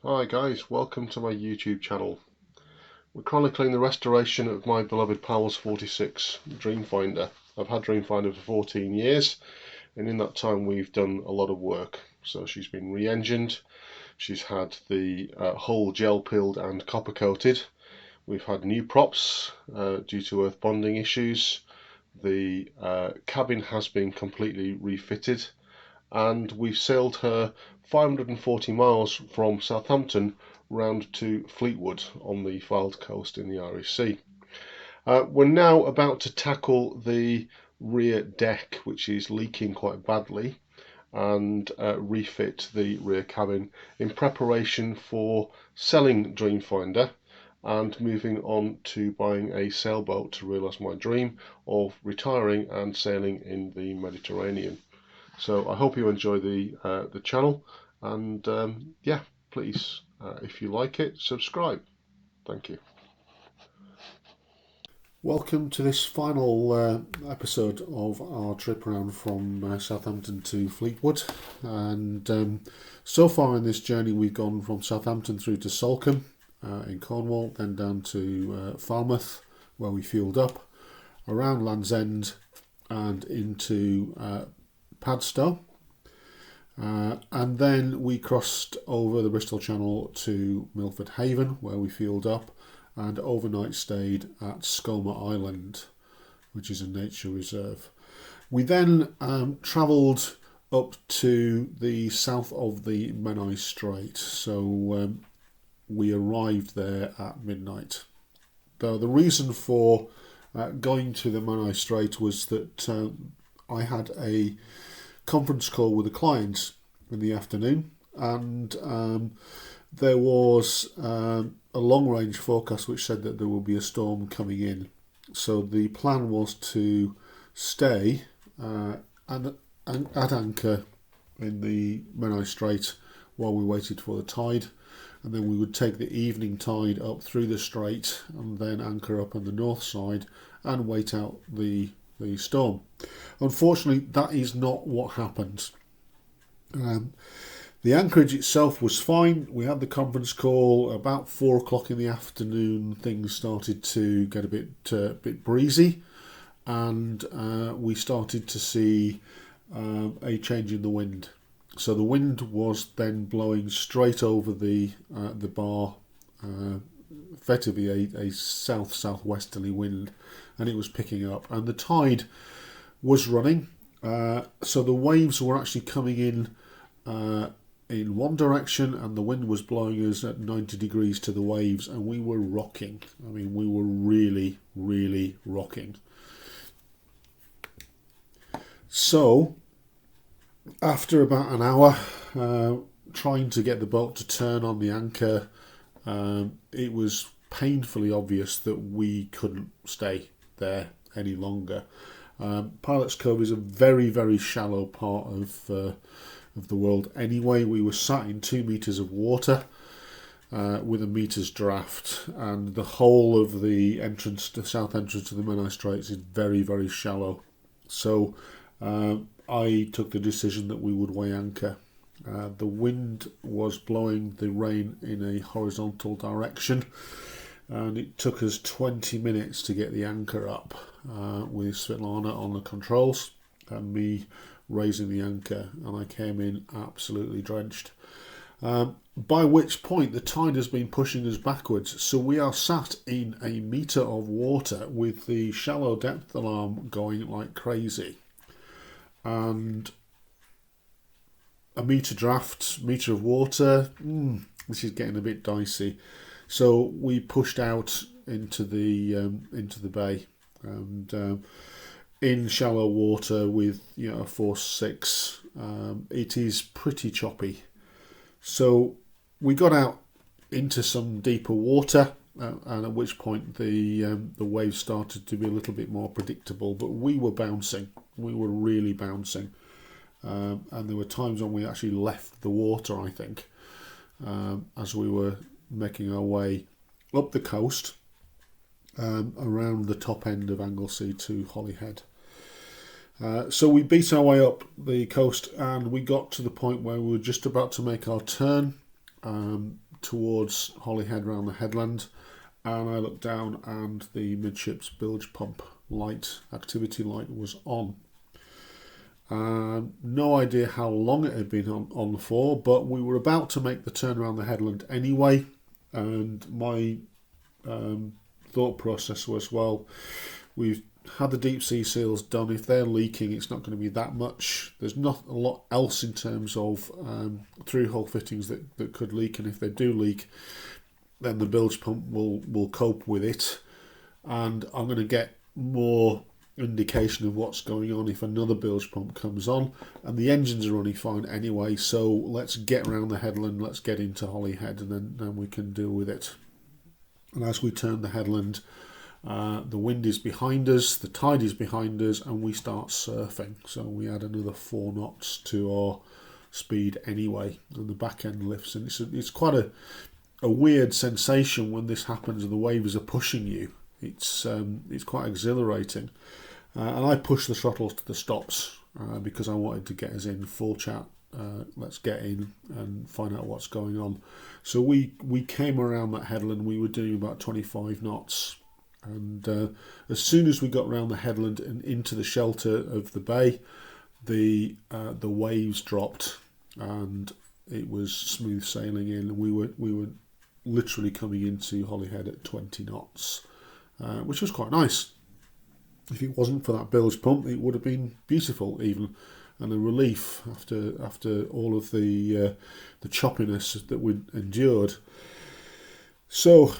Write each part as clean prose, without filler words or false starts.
Hi guys, welcome to my YouTube channel. We're chronicling the restoration of my beloved Powell's 46 Dreamfinder. I've had Dreamfinder for 14 years and in that time we've done a lot of work. So she's been re-engined, she's had the hull gel peeled and copper coated, we've had new props due to earth bonding issues, the cabin has been completely refitted, and we've sailed her 540 miles from Southampton round to Fleetwood on the Fylde coast in the Irish Sea. We're now about to tackle the rear deck, which is leaking quite badly, and refit the rear cabin in preparation for selling Dreamfinder and moving on to buying a sailboat to realise my dream of retiring and sailing in the Mediterranean. So I hope you enjoy the channel, and yeah, please, if you like it, subscribe. Thank you. Welcome to this final episode of our trip around from Southampton to Fleetwood. And so far in this journey we've gone from Southampton through to Salcombe in Cornwall, then down to Falmouth where we fueled up, around Land's End and into Padstow. And then we crossed over the Bristol Channel to Milford Haven where we fueled up, and overnight stayed at Skomer Island, which is a nature reserve. We then travelled up to the south of the Menai Strait, so we arrived there at midnight. The reason for going to the Menai Strait was that I had a conference call with a client in the afternoon, and there was a long-range forecast which said that there will be a storm coming in. So the plan was to stay at anchor in the Menai Strait while we waited for the tide, and then we would take the evening tide up through the strait and then anchor up on the north side and wait out the storm. Unfortunately, that is not what happened. The anchorage itself was fine. We had the conference call about 4 o'clock in the afternoon. Things started to get a bit breezy, and we started to see a change in the wind. So the wind was then blowing straight over the bar, effectively a southwesterly wind, and it was picking up, and the tide was running. So the waves were actually coming in one direction, and the wind was blowing us at 90 degrees to the waves, and we were rocking. I mean, we were really, really rocking. So after about an hour trying to get the boat to turn on the anchor, it was painfully obvious that we couldn't stay there any longer. Pilot's Cove is a very, very shallow part of the world anyway. We were sat in 2 metres of water with a metres draft, and the whole of the south entrance to the Menai Straits is very, very shallow. So I took the decision that we would weigh anchor. The wind was blowing the rain in a horizontal direction, and it took us 20 minutes to get the anchor up with Svetlana on the controls and me raising the anchor, and I came in absolutely drenched. By which point the tide has been pushing us backwards, so we are sat in a metre of water with the shallow depth alarm going like crazy, and a metre draft, metre of water. This is getting a bit dicey. So we pushed out into the bay, and in shallow water with a force 6, it is pretty choppy. So we got out into some deeper water, and at which point the waves started to be a little bit more predictable. But we were bouncing. We were really bouncing, and there were times when we actually left the water, I think, as we were making our way up the coast around the top end of Anglesey to Holyhead. So we beat our way up the coast, and we got to the point where we were just about to make our turn towards Holyhead round the headland, and I looked down and the midships bilge pump light, activity light, was on. No idea how long it had been on for, but we were about to make the turn around the headland anyway, and my thought process was, well, we've had the deep sea seals done. If they're leaking, it's not going to be that much. There's not a lot else in terms of through-hole fittings that could leak, and if they do leak, then the bilge pump will cope with it, and I'm going to get more indication of what's going on if another bilge pump comes on, and the engines are running fine anyway, so let's get around the headland, let's get into Holyhead, and then we can deal with it. And as we turn the headland, the wind is behind us, the tide is behind us, and we start surfing. So we add another 4 knots to our speed anyway, and the back end lifts, and it's quite a weird sensation when this happens and the waves are pushing you. It's quite exhilarating, and I pushed the throttles to the stops because I wanted to get us in full chat. Let's get in and find out what's going on. So we came around that headland. We were doing about 25 knots, and as soon as we got around the headland and into the shelter of the bay, the waves dropped and it was smooth sailing in, and we were literally coming into Holyhead at 20 knots, which was quite nice. If it wasn't for that bilge pump, it would have been beautiful even, and a relief after all of the choppiness that we'd endured. So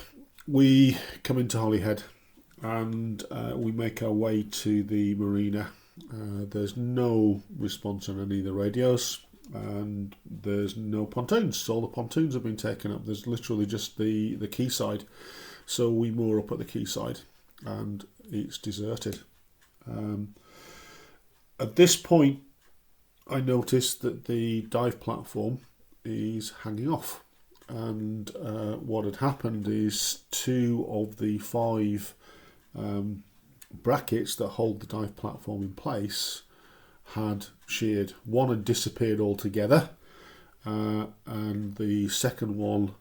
we come into Holyhead and we make our way to the marina. There's no response on any of the radios, and there's no pontoons. All the pontoons have been taken up. There's literally just the quayside. So we moor up at the quayside and it's deserted. At this point, I noticed that the dive platform is hanging off, and what had happened is 2 of the 5 brackets that hold the dive platform in place had sheared. One had disappeared altogether, and the second one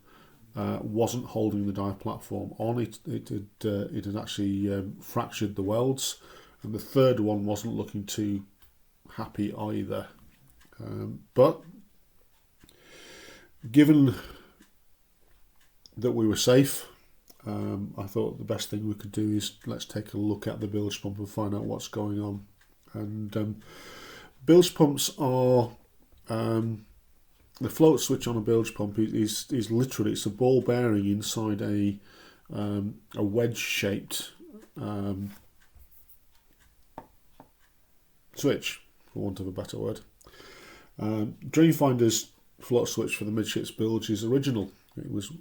wasn't holding the dive platform on. It had actually fractured the welds, and the third one wasn't looking too happy either. But given that we were safe, I thought the best thing we could do is let's take a look at the bilge pump and find out what's going on. And bilge pumps are the float switch on a bilge pump is literally, it's a ball bearing inside a wedge shaped switch, for want of a better word. Dreamfinder's float switch for the midships bilge is original. It was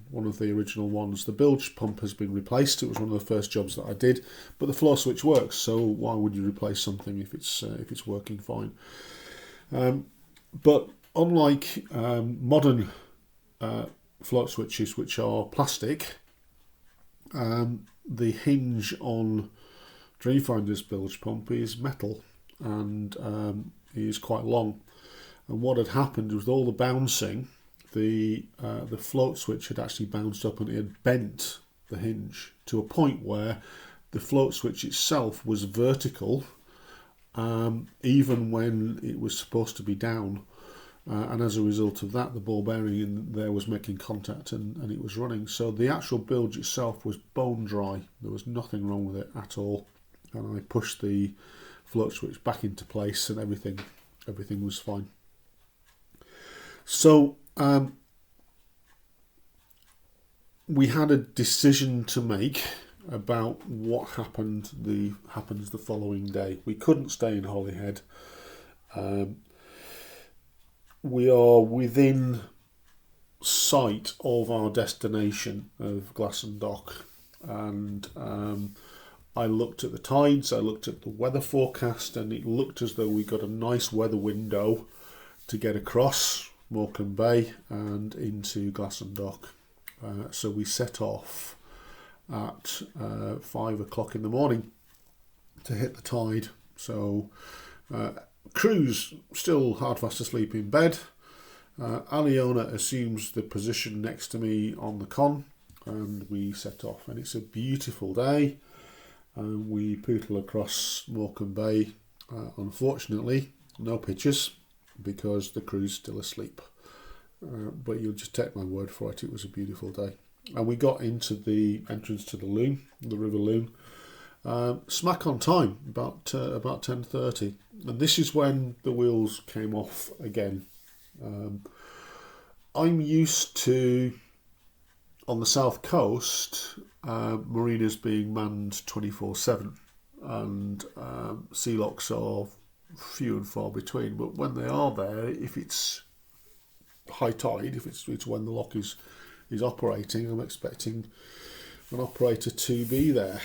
one of the original ones. The bilge pump has been replaced. It was one of the first jobs that I did, but the float switch works. So why would you replace something if it's working fine? But unlike modern float switches, which are plastic, the hinge on Dreamfinder's bilge pump is metal and is quite long. And what had happened with all the bouncing, the float switch had actually bounced up and it had bent the hinge to a point where the float switch itself was vertical, even when it was supposed to be down. And as a result of that, the ball bearing in there was making contact and it was running. So the actual bilge itself was bone dry. There was nothing wrong with it at all. And I pushed the float switch back into place and everything was fine. So we had a decision to make about what happens the following day. We couldn't stay in Holyhead. We are within sight of our destination of Glasson Dock, and I looked at the tides, I looked at the weather forecast, and it looked as though we got a nice weather window to get across Morecambe Bay and into Glasson Dock. So we set off at 5 o'clock in the morning to hit the tide. So crew's still hard fast asleep in bed. Aliona assumes the position next to me on the con, and we set off. And it's a beautiful day. We poodle across Morecambe Bay. Unfortunately, no pictures because the crew's still asleep. But you'll just take my word for it, it was a beautiful day. And we got into the entrance to the Loon, the River Loon, smack on time, about 10:30. And this is when the wheels came off again. I'm used to, on the south coast, marinas being manned 24/7, and sea locks are few and far between. But when they are there, if it's high tide, if it's when the lock is operating, I'm expecting an operator to be there.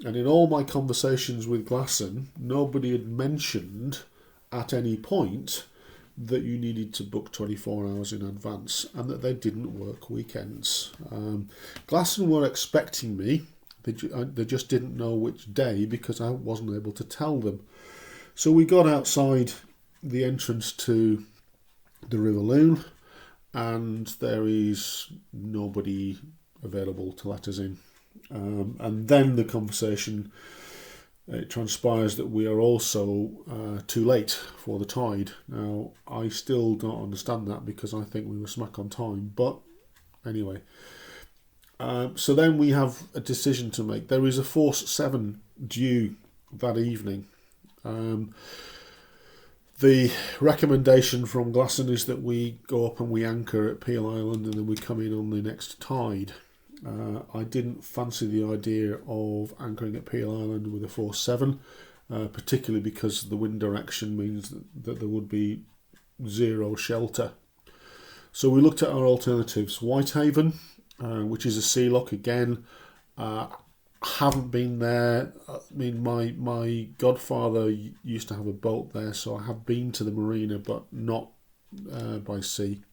And in all my conversations with Glasson, nobody had mentioned at any point that you needed to book 24 hours in advance and that they didn't work weekends. Glasson were expecting me. They just didn't know which day because I wasn't able to tell them. So we got outside the entrance to the River Loon, and there is nobody available to let us in. And then the conversation, it transpires that we are also too late for the tide. Now, I still don't understand that because I think we were smack on time. But anyway, so then we have a decision to make. There is a Force 7 due that evening. The recommendation from Glasson is that we go up and we anchor at Peel Island and then we come in on the next tide. I didn't fancy the idea of anchoring at Peel Island with a Force 7, particularly because the wind direction means that there would be zero shelter. So we looked at our alternatives. Whitehaven, which is a sea lock again. Haven't been there. I mean, my godfather used to have a boat there, so I have been to the marina, but not by sea.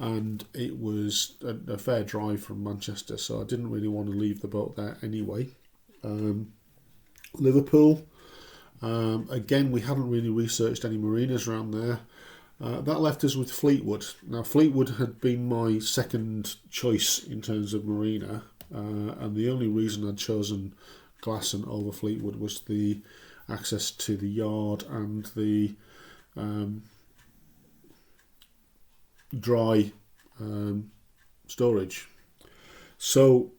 And it was a fair drive from Manchester, so I didn't really want to leave the boat there anyway. Liverpool, again, we hadn't really researched any marinas around there. That left us with Fleetwood. Now, Fleetwood had been my second choice in terms of marina, and the only reason I'd chosen Glasson over Fleetwood was the access to the yard and the dry storage. So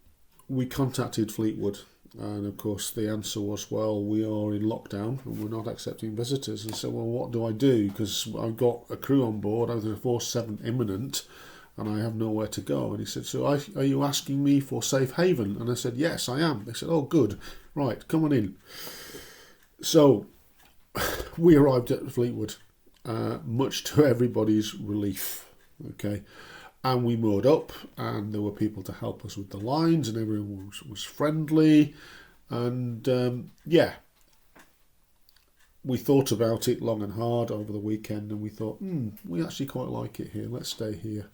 we contacted Fleetwood, and of course the answer was, well, we are in lockdown and we're not accepting visitors. And so, well, what do I do? Because I've got a crew on board, I've got a Force 7 imminent, and I have nowhere to go. And he said, so are you asking me for safe haven? And I said, yes, I am. They said, oh, good. Right, come on in. So we arrived at Fleetwood, much to everybody's relief. Okay, and we moored up, and there were people to help us with the lines, and everyone was friendly. And yeah, we thought about it long and hard over the weekend, and we thought, we actually quite like it here. Let's stay here.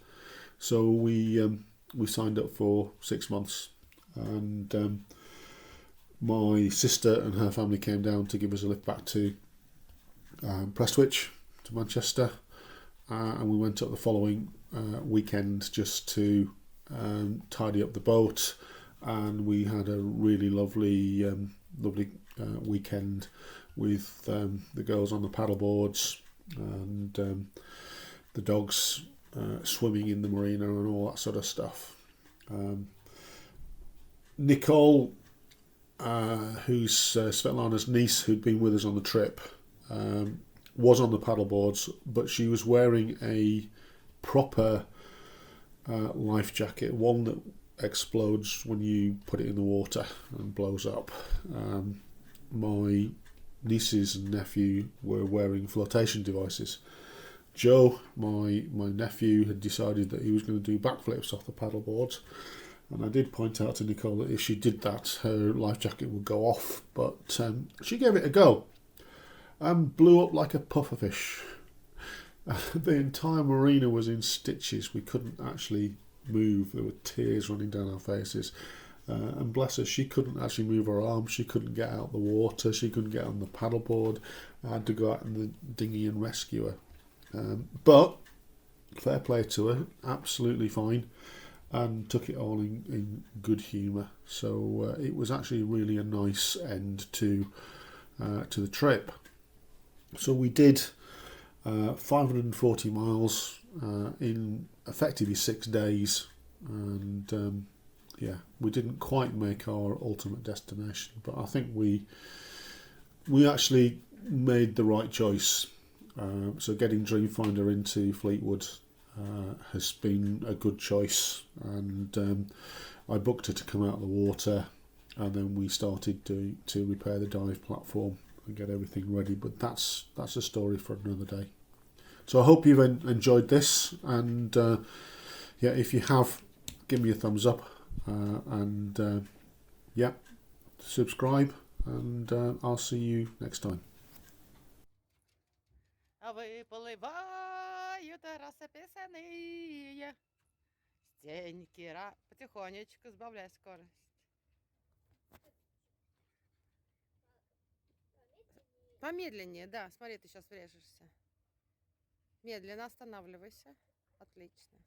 So we signed up for 6 months, and my sister and her family came down to give us a lift back to Prestwich, to Manchester, and we went up the following weekend just to tidy up the boat, and we had a really lovely weekend with the girls on the paddle boards and the dogs swimming in the marina and all that sort of stuff. Nicole, who's Svetlana's niece, who'd been with us on the trip, was on the paddle boards, but she was wearing a proper life jacket, one that explodes when you put it in the water and blows up. My nieces and nephew were wearing flotation devices. Joe, my nephew, had decided that he was going to do backflips off the paddle boards, and I did point out to Nicole that if she did that, her life jacket would go off, but she gave it a go and blew up like a pufferfish. The entire marina was in stitches. We couldn't actually move. There were tears running down our faces. And bless her, she couldn't actually move her arms. She couldn't get out the water. She couldn't get on the paddleboard. I had to go out in the dinghy and rescue her. But fair play to her, absolutely fine, and took it all in good humour. So it was actually really a nice end to the trip. So we did 540 miles in effectively 6 days, and yeah, we didn't quite make our ultimate destination, but I think we actually made the right choice. So getting Dreamfinder into Fleetwood has been a good choice, and I booked her to come out of the water, and then we started to repair the dive platform and get everything ready. But that's a story for another day. So I hope you've enjoyed this, and yeah, if you have, give me a thumbs up, and yeah, subscribe, and I'll see you next time. А выплывают расы песенные. Стеньки, потихонечку сбавляй скорость. Помедленнее, да, смотри, ты сейчас врежешься. Медленно останавливайся. Отлично.